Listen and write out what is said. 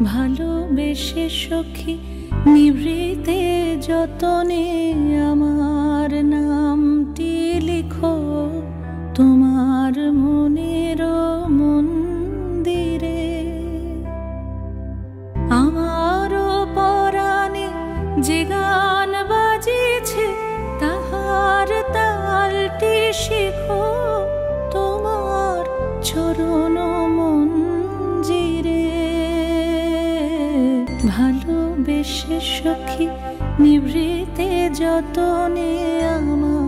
ভালোবেসে সখী নিভৃতে যতনে আমার নামটি লিখো তোমার মনের মন্দিরে। আমারও পরাণে যে গান বাজিছে তাহার তালটি শিখো তোমার চরণ মঞ্জিরে। ভালোবেসে সখী নিভৃতে যতনে আমার